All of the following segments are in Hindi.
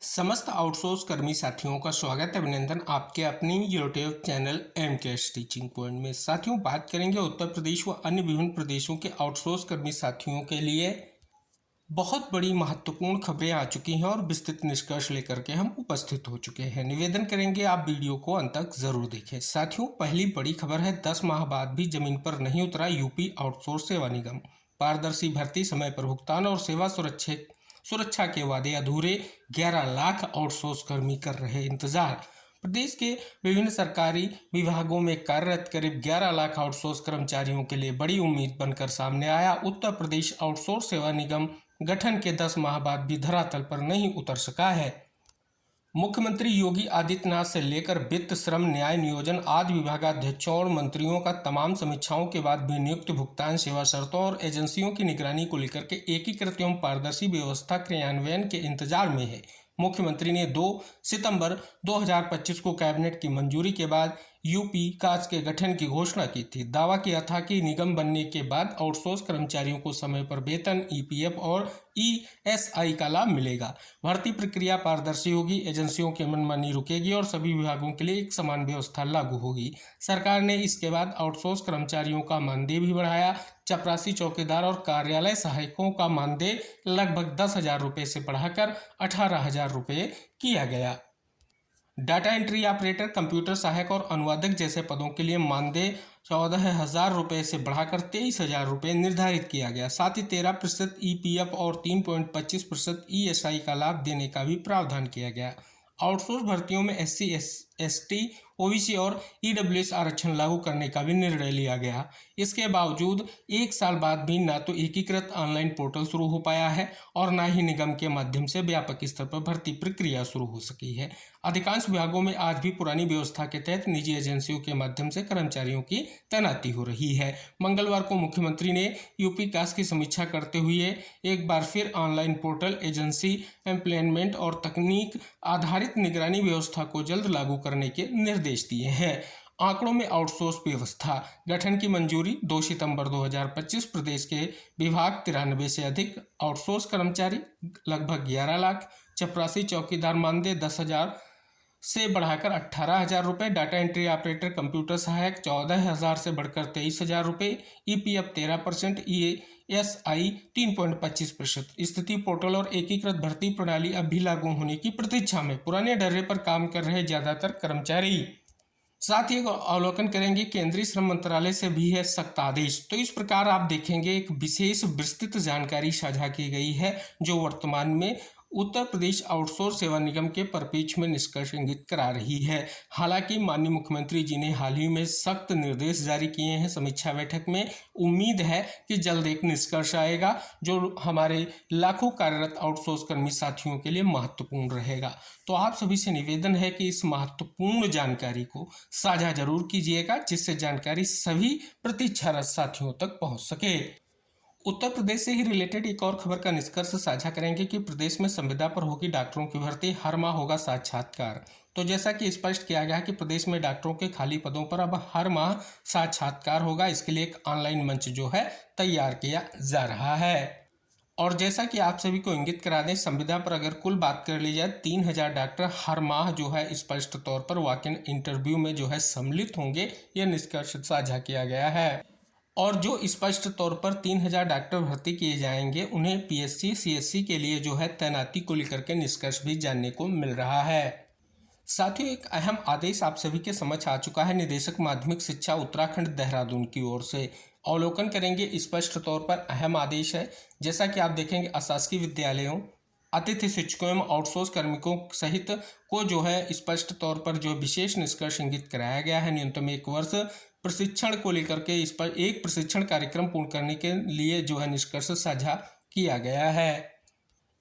समस्त आउटसोर्स कर्मी साथियों का स्वागत है। अभिनंदन आपके अपने YouTube channel MKS teaching point में। साथियों, बात करेंगे उत्तर प्रदेश व अन्य विभिन्न प्रदेशों के आउटसोर्स कर्मी साथियों के लिए बहुत बड़ी महत्वपूर्ण खबरें आ चुकी हैं और विस्तृत निष्कर्ष लेकर के हम उपस्थित हो चुके हैं। निवेदन करेंगे आप वीडियो को अंत तक जरूर देखें। साथियों, पहली बड़ी खबर है 10 माह बाद भी जमीन पर नहीं उतरा यूपी आउटसोर्स सेवा निगम। पारदर्शी भर्ती, समय पर भुगतान और सेवा सुरक्षा के वादे अधूरे, 11 लाख आउटसोर्स कर्मी कर रहे इंतजार। प्रदेश के विभिन्न सरकारी विभागों में कार्यरत करीब 11 लाख आउटसोर्स कर्मचारियों के लिए बड़ी उम्मीद बनकर सामने आया। उत्तर प्रदेश आउटसोर्स सेवा निगम गठन के 10 माह बाद भी धरातल पर नहीं उतर सका है। मुख्यमंत्री योगी आदित्यनाथ से लेकर वित्त, श्रम, न्याय, नियोजन आदि विभागाध्यक्षों और मंत्रियों का तमाम समीक्षाओं के बाद भी नियुक्त भुगतान सेवा शर्तों और एजेंसियों की निगरानी को लेकर के एकीकृत एवं पारदर्शी व्यवस्था क्रियान्वयन के इंतजार में है। मुख्यमंत्री ने 2 सितंबर 2025 को कैबिनेट की मंजूरी के बाद यूपी कास के गठन की घोषणा की थी। दावा किया था कि निगम बनने के बाद आउटसोर्स कर्मचारियों को समय पर वेतन, ईपीएफ और ईएसआई का लाभ मिलेगा। भर्ती प्रक्रिया पारदर्शी होगी, एजेंसियों की मनमानी रुकेगी और सभी विभागों के लिए एक समान व्यवस्था लागू होगी। सरकार ने इसके बाद आउटसोर्स कर्मचारियों का मानदेय भी बढ़ाया। चपरासी, चौकीदार और कार्यालय सहायकों का मानदेय लगभग 10,000 रुपये से बढ़ाकर 18,000 रुपये किया गया। डाटा एंट्री ऑपरेटर, कंप्यूटर सहायक और अनुवादक जैसे पदों के लिए मानदेय 14,000 रुपये से बढ़ाकर 23,000 रुपये निर्धारित किया गया। साथ ही 13% ईपीएफ और 3.25% ईएसआई का लाभ देने का भी प्रावधान किया गया। आउटसोर्स भर्तियों में एससी, एसटी, ओबीसी और ईडब्ल्यूएस आरक्षण लागू करने का भी निर्णय लिया गया। इसके बावजूद 1 साल बाद भी न तो एकीकृत ऑनलाइन पोर्टल शुरू हो पाया है और न ही निगम के माध्यम से व्यापक स्तर पर भर्ती प्रक्रिया शुरू हो सकी है। अधिकांश विभागों में आज भी पुरानी व्यवस्था के तहत निजी एजेंसियों के माध्यम से कर्मचारियों की तैनाती हो रही है। मंगलवार को मुख्यमंत्री ने यूपी कास की समीक्षा करते हुए एक बार फिर ऑनलाइन पोर्टल, एजेंसी एम्प्लॉयमेंट और तकनीक आधारित निगरानी व्यवस्था को जल्द लागू करने के निर्देश दिए हैं। आंकड़ों में आउटसोर्स व्यवस्था गठन की मंजूरी 2 सितंबर 2025। प्रदेश के विभाग 93 से अधिक, आउटसोर्स कर्मचारी लगभग 11 लाख, चपरासी, चौकीदार मानदेय 10,000 से बढ़ाकर 18,000 रुपये, डाटा एंट्री ऑपरेटर, कंप्यूटर सहायक 14,000 से बढ़कर 23,000 रुपये, ईपीएफ 13%, ईएसआई 3.25%। स्थिति पोर्टल और एकीकृत भर्ती प्रणाली अब भी लागू होने की प्रतीक्षा में। पुराने ढर्रे पर काम कर रहे ज्यादातर कर्मचारी। साथ ही अवलोकन करेंगे केंद्रीय श्रम मंत्रालय से भी है सख्त आदेश। तो इस प्रकार आप देखेंगे एक विशेष विस्तृत जानकारी साझा की गई है जो वर्तमान में उत्तर प्रदेश आउटसोर्स सेवा निगम के परिप्रेक्ष्य में निष्कर्ष इंगित करा रही है। हालांकि माननीय मुख्यमंत्री जी ने हाल ही में सख्त निर्देश जारी किए हैं। समीक्षा बैठक में उम्मीद है कि जल्द एक निष्कर्ष आएगा जो हमारे लाखों कार्यरत आउटसोर्स कर्मी साथियों के लिए महत्वपूर्ण रहेगा। तो आप सभी से निवेदन है कि इस महत्वपूर्ण जानकारी को साझा जरूर कीजिएगा जिससे जानकारी सभी प्रतीक्षारत साथियों तक पहुंच सके। उत्तर प्रदेश से ही रिलेटेड एक और खबर का निष्कर्ष साझा करेंगे कि प्रदेश में संविदा पर होगी डॉक्टरों की भर्ती, हर माह होगा साक्षात्कार। तो जैसा कि स्पष्ट किया गया है कि प्रदेश में डॉक्टरों के खाली पदों पर अब हर माह साक्षात्कार होगा। इसके लिए एक ऑनलाइन मंच जो है तैयार किया जा रहा है। और जैसा कि आप सभी को इंगित करा दें, संविदा पर अगर कुल बात कर ली जाए 3,000 डॉक्टर हर माह जो है स्पष्ट तौर पर वॉक इन इंटरव्यू में जो है सम्मिलित होंगे, यह निष्कर्ष साझा किया गया है। और जो स्पष्ट तौर पर 3,000 डॉक्टर भर्ती किए जाएंगे उन्हें पीएससी, सीएससी के लिए जो है तैनाती को लेकर के निष्कर्ष भी जानने को मिल रहा है। साथियों, एक अहम आदेश आप सभी के समक्ष आ चुका है निदेशक माध्यमिक शिक्षा उत्तराखंड देहरादून की ओर से। अवलोकन करेंगे, स्पष्ट तौर पर अहम आदेश है। जैसा कि आप देखेंगे, अशासकीय विद्यालयों, अतिथि शिक्षकों एवं आउटसोर्स कार्मिकों सहित को जो है स्पष्ट तौर पर जो विशेष निष्कर्ष इंगित कराया गया है। न्यूनतम 1 वर्ष प्रशिक्षण को लेकर के इस पर एक प्रशिक्षण कार्यक्रम पूर्ण करने के लिए जो है निष्कर्ष साझा किया गया है।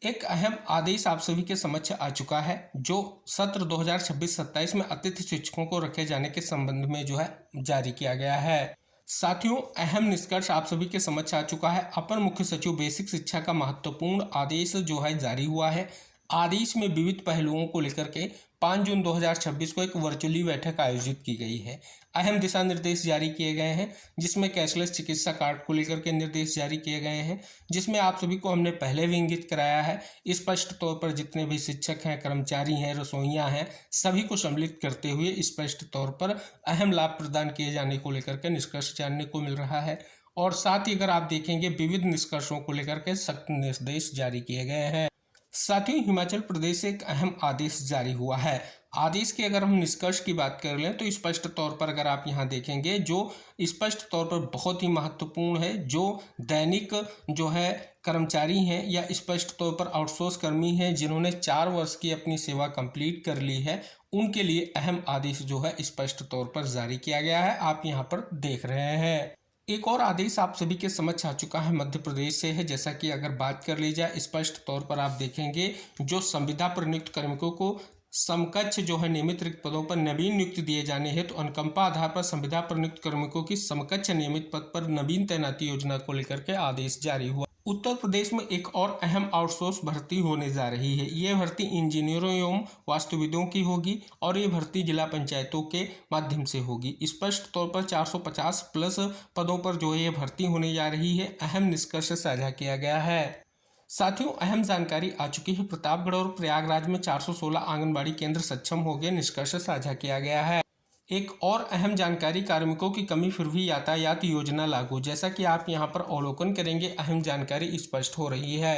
एक अहम आदेश आप सभी के समक्ष आ चुका है जो सत्र 2026-27 में अतिथि शिक्षकों को रखे जाने के संबंध में जो है जारी किया गया है। साथियों, अहम निष्कर्ष आप सभी के समक्ष आ चुका है। अपर मुख्य सचिव बेसिक शिक्षा का महत्वपूर्ण आदेश जो है जारी हुआ है। आदेश में विविध पहलुओं को लेकर के 5 जून 2026 को एक वर्चुअली बैठक आयोजित की गई है। अहम दिशा निर्देश जारी किए गए हैं, जिसमें कैशलेस चिकित्सा कार्ड को लेकर के निर्देश जारी किए गए हैं, जिसमें आप सभी को हमने पहले भी इंगित कराया है। स्पष्ट तौर पर जितने भी शिक्षक हैं, कर्मचारी हैं, रसोइयाँ हैं, सभी को सम्मिलित करते हुए स्पष्ट तौर पर अहम लाभ प्रदान किए जाने को लेकर के निष्कर्ष जानने को मिल रहा है। और साथ ही अगर आप देखेंगे विविध निष्कर्षों को लेकर के सख्त निर्देश जारी किए गए हैं। साथियों, हिमाचल प्रदेश से एक अहम आदेश जारी हुआ है। आदेश के अगर हम निष्कर्ष की बात कर लें तो स्पष्ट तौर पर अगर आप यहाँ देखेंगे, जो स्पष्ट तौर पर बहुत ही महत्वपूर्ण है, जो दैनिक जो है कर्मचारी हैं या स्पष्ट तौर पर आउटसोर्स कर्मी हैं जिन्होंने 4 वर्ष की अपनी सेवा कंप्लीट कर ली है, उनके लिए अहम आदेश जो है स्पष्ट तौर पर जारी किया गया है। आप यहाँ पर देख रहे हैं। एक और आदेश आप सभी के समक्ष आ चुका है, मध्य प्रदेश से है। जैसा कि अगर बात कर ली जाए, स्पष्ट तौर पर आप देखेंगे जो संविदा पर नियुक्त कार्मिकों को समकक्ष जो है नियमित रिक्त पदों पर नवीन नियुक्ति दिए जाने हैं, तो अनुकंपा आधार पर संविदा पर नियुक्त कार्मिकों की समकक्ष नियमित पद पर नवीन तैनाती योजना को लेकर के आदेश जारी हुआ। उत्तर प्रदेश में एक और अहम आउटसोर्स भर्ती होने जा रही है। ये भर्ती इंजीनियरों एवं वास्तुविदों की होगी और ये भर्ती जिला पंचायतों के माध्यम से होगी। स्पष्ट तौर पर 450 प्लस पदों पर जो है ये भर्ती होने जा रही है। अहम निष्कर्ष साझा किया गया है। साथियों, अहम जानकारी आ चुकी है। प्रतापगढ़ और प्रयागराज में 416 आंगनबाड़ी केंद्र सक्षम हो गए, निष्कर्ष साझा किया गया है। एक और अहम जानकारी, कार्मिकों की कमी फिर भी यातायात योजना लागू। जैसा कि आप यहां पर अवलोकन करेंगे, अहम जानकारी स्पष्ट हो रही है।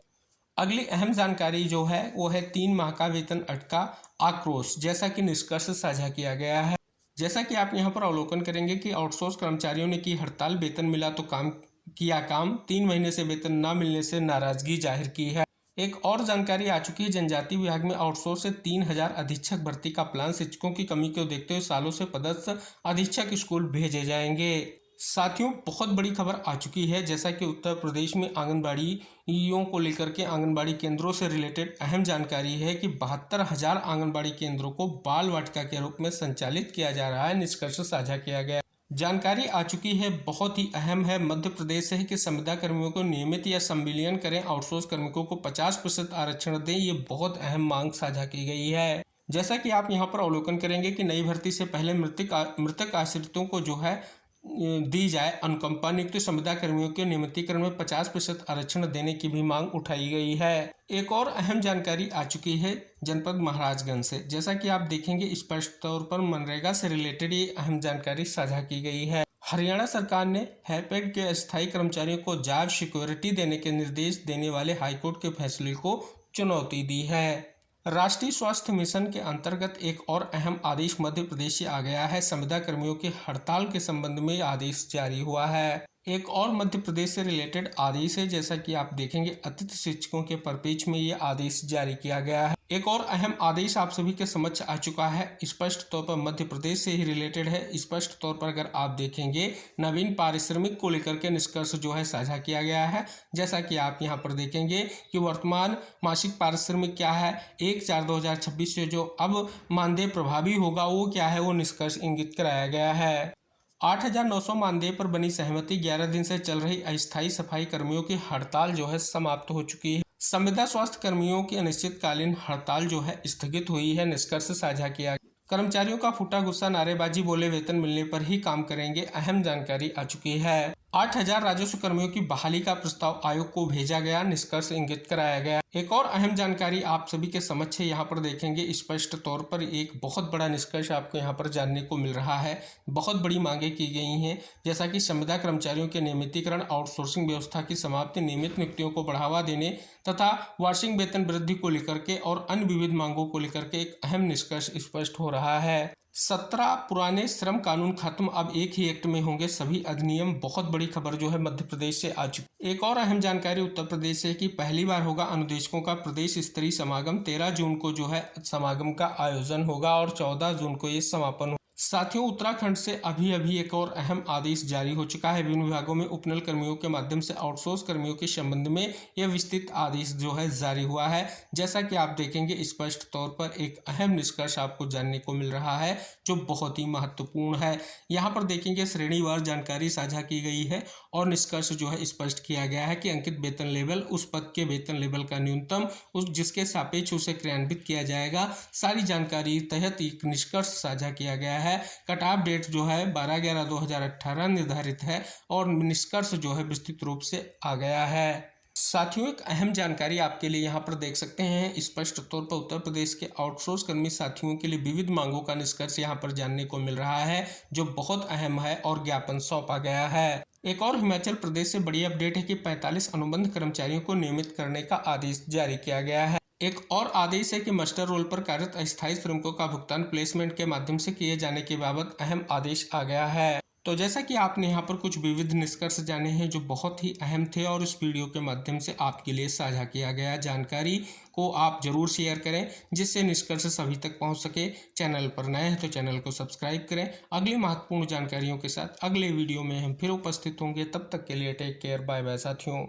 अगली अहम जानकारी जो है वो है 3 माह का वेतन अटका, आक्रोश। जैसा कि निष्कर्ष साझा किया गया है। जैसा कि आप यहां पर अवलोकन करेंगे कि आउटसोर्स कर्मचारियों ने की हड़ताल, वेतन मिला तो काम किया काम, 3 महीने से वेतन न मिलने से नाराजगी जाहिर की है। एक और जानकारी आ चुकी है, जनजाति विभाग में आउटसोर्स से 3000 अधीक्षक भर्ती का प्लान। शिक्षकों की कमी को देखते हुए सालों से पदस्थ अधीक्षक स्कूल भेजे जाएंगे। साथियों, बहुत बड़ी खबर आ चुकी है। जैसा कि उत्तर प्रदेश में आंगनबाड़ियों को लेकर के आंगनबाड़ी केंद्रों से रिलेटेड अहम जानकारी है कि 72,000 आंगनबाड़ी केंद्रों को बाल वाटिका के रूप में संचालित किया जा रहा है, निष्कर्ष साझा किया गया। जानकारी आ चुकी है, बहुत ही अहम है, मध्य प्रदेश से है कि संविदा कर्मियों को नियमित या संविलियन करें, आउटसोर्स कार्मिकों को 50% आरक्षण दें। ये बहुत अहम मांग साझा की गई है। जैसा कि आप यहां पर अवलोकन करेंगे कि नई भर्ती से पहले मृतक आश्रितों को जो है दी जाए अनुकंपा। नियुक्त संविदा कर्मियों के नियमितीकरण में 50% आरक्षण देने की भी मांग उठाई गई है। एक और अहम जानकारी आ चुकी है जनपद महाराजगंज से। जैसा कि आप देखेंगे, स्पष्ट तौर पर मनरेगा से रिलेटेड ये अहम जानकारी साझा की गई है। हरियाणा सरकार ने हैपेड के अस्थायी कर्मचारियों को जॉब सिक्योरिटी देने के निर्देश देने वाले हाईकोर्ट के फैसले को चुनौती दी है। राष्ट्रीय स्वास्थ्य मिशन के अंतर्गत एक और अहम आदेश मध्य प्रदेश से आ गया है। संविदा कर्मियों की हड़ताल के संबंध में आदेश जारी हुआ है। एक और मध्य प्रदेश से रिलेटेड आदेश है। जैसा कि आप देखेंगे, अतिथि शिक्षकों के परिप्रेक्ष्य में ये आदेश जारी किया गया है। एक और अहम आदेश आप सभी के समक्ष आ चुका है, स्पष्ट तौर पर मध्य प्रदेश से ही रिलेटेड है। स्पष्ट तौर पर अगर आप देखेंगे, नवीन पारिश्रमिक को लेकर के निष्कर्ष जो है साझा किया गया है। जैसा कि आप यहाँ पर देखेंगे कि वर्तमान मासिक पारिश्रमिक क्या है, 1/4/2026 से जो अब मानदेय प्रभावी होगा वो क्या है, वो निष्कर्ष इंगित कराया गया है। 8,900 मानदेय पर बनी सहमति। 11 दिन से चल रही अस्थायी सफाई कर्मियों की हड़ताल जो है समाप्त हो चुकी है। संविदा स्वास्थ्य कर्मियों की अनिश्चितकालीन हड़ताल जो है स्थगित हुई है, निष्कर्ष साझा किया। कर्मचारियों का फूटा गुस्सा, नारेबाजी, बोले वेतन मिलने पर ही काम करेंगे। अहम जानकारी आ चुकी है। 8,000 राजस्व कर्मियों की बहाली का प्रस्ताव आयोग को भेजा गया, निष्कर्ष इंगित कराया गया। एक और अहम जानकारी आप सभी के समक्ष है, यहाँ पर देखेंगे स्पष्ट तौर पर एक बहुत बड़ा निष्कर्ष आपको यहाँ पर जानने को मिल रहा है। बहुत बड़ी मांगे की गई हैं, जैसा कि संविदा कर्मचारियों के नियमितीकरण, आउटसोर्सिंग व्यवस्था की समाप्ति, नियमित नियुक्तियों को बढ़ावा देने तथा वार्षिक वेतन वृद्धि को लेकर के और अन्य विविध मांगों को लेकर के एक अहम निष्कर्ष स्पष्ट हो रहा है। 17 पुराने श्रम कानून खत्म, अब एक ही एक्ट में होंगे सभी अधिनियम। बहुत बड़ी खबर जो है मध्य प्रदेश से आ चुकी। एक और अहम जानकारी उत्तर प्रदेश से कि पहली बार होगा अनुदेशकों का प्रदेश स्तरीय समागम। 13 जून को जो है समागम का आयोजन होगा और 14 जून को ये समापन। साथियों, उत्तराखंड से अभी अभी एक और अहम आदेश जारी हो चुका है। विभिन्न विभागों में उपनल कर्मियों के माध्यम से आउटसोर्स कर्मियों के संबंध में यह विस्तृत आदेश जो है जारी हुआ है। जैसा कि आप देखेंगे, स्पष्ट तौर पर एक अहम निष्कर्ष आपको जानने को मिल रहा है जो बहुत ही महत्वपूर्ण है। यहाँ पर देखेंगे श्रेणीवार जानकारी साझा की गई है और निष्कर्ष जो है स्पष्ट किया गया है कि अंकित वेतन लेवल उस पद के वेतन लेवल का न्यूनतम उस जिसके सापेक्ष उसे क्रियान्वित किया जाएगा। सारी जानकारी तहत एक निष्कर्ष साझा किया गया है। कट ऑफ डेट जो है 12/11/2018 निर्धारित है और निष्कर्ष जो है विस्तृत रूप से आ गया है। साथियों, एक अहम जानकारी आपके लिए यहाँ पर देख सकते हैं। स्पष्ट तौर पर उत्तर प्रदेश के आउटसोर्स कर्मी साथियों के लिए विविध मांगों का निष्कर्ष यहाँ पर जानने को मिल रहा है जो बहुत अहम है और ज्ञापन सौंपा गया है। एक और हिमाचल प्रदेश से बड़ी अपडेट है कि 45 अनुबंध कर्मचारियों को नियमित करने का आदेश जारी किया गया है। एक और आदेश है कि मास्टर रोल पर कार्यरत अस्थायी श्रमिकों का भुगतान प्लेसमेंट के माध्यम से किए जाने के बाबत अहम आदेश आ गया है। तो जैसा कि आपने यहाँ पर कुछ विविध निष्कर्ष जाने हैं जो बहुत ही अहम थे और इस वीडियो के माध्यम से आपके लिए साझा किया गया जानकारी को आप जरूर शेयर करें जिससे निष्कर्ष सभी तक पहुँच सके। चैनल पर नए हैं तो चैनल को सब्सक्राइब करें। अगली महत्वपूर्ण जानकारियों के साथ अगले वीडियो में हम फिर उपस्थित होंगे। तब तक के लिए टेक केयर, बाय बाय साथियों।